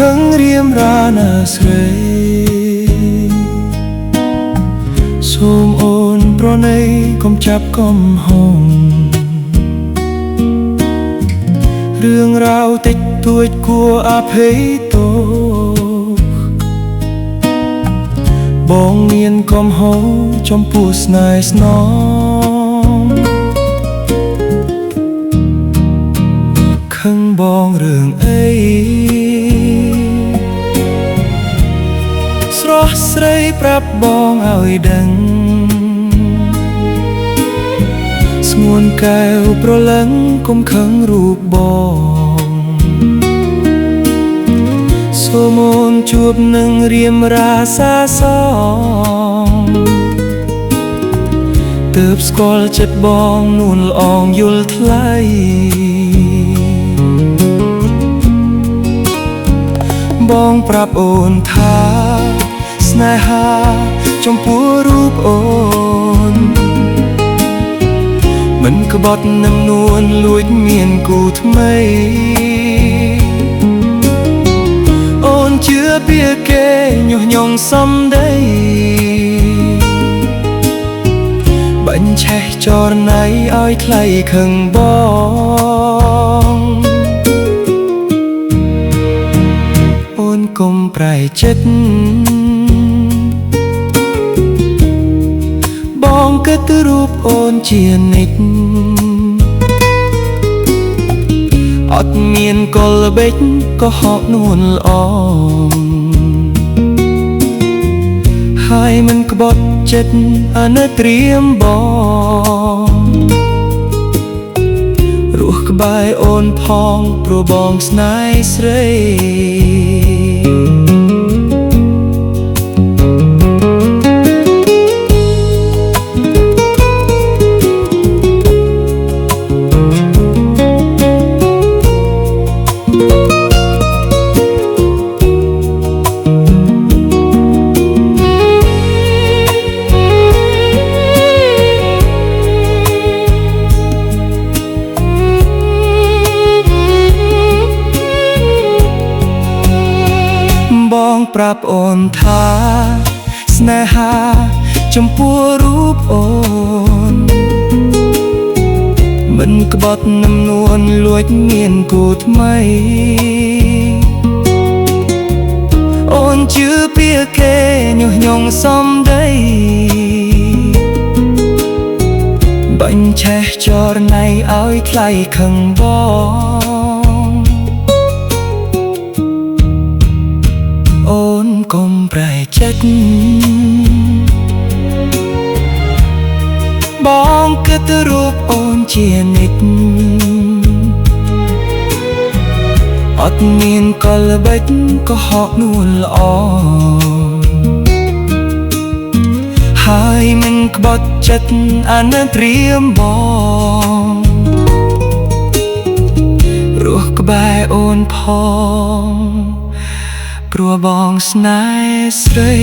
ខឹងរៀមរាណាស្រីសូមអូនប្រណីកុំចាប់កំហុងរឿងរ៉ាវតិចតួចគួរអភ័យទោសបងមានកំហុសចំពោះស្នេហ៍ស្នងខឹងបងរឿងអីស្រស់ស្រីប្រាប់បងឲ្យដឹងស្ងួនកែវប្រលឹងកុំខឹងរូបបងសូមអូនជួបនឹងរៀមរាសាសងទើបស្គាល់ចិត្តបងនួនល្អងយល់ថ្លៃបងប្រាប់អូនថាស្នេហាចំពោះរូបអូនមិនក្បត់នឹងនួនលួចមានគូថ្មីអូនជឿពីគេញុះញង់សំដីបាញ់ឆេះចរណៃឲ្យថ្លៃខឹងបងអូនកុំប្រែចិត្តបងគិតរូបអូនជានិច្ចអត់មានកលបិចក៏ហកនួនល្អហើយមិនក្បត់ចិត្តអាណិតត្រៀមបងរស់ក្បែរអូនផងព្រោះបងស្នេហ៍ស្រីបងប្រាប់អូនថាស្នេហាចំពោះរូបអូនមិនក្បត់នឹងនួនលួចមានគូថ្មីអូនជឿពីគេញុះញង់សំដីបាញ់ឆេះចរណៃឲ្យថ្លៃខឹងបងអូនកុំប្រែចិត្តបងគិតរូបអូនជានិច្ចអត់មានកលបិចក៏ហកនួនល្អហើយមិនក្បត់ចិត្តអាណិតត្រៀមបងរស់ក្បែរអូនផងព្រោះបងស្នេហ៍ស្រី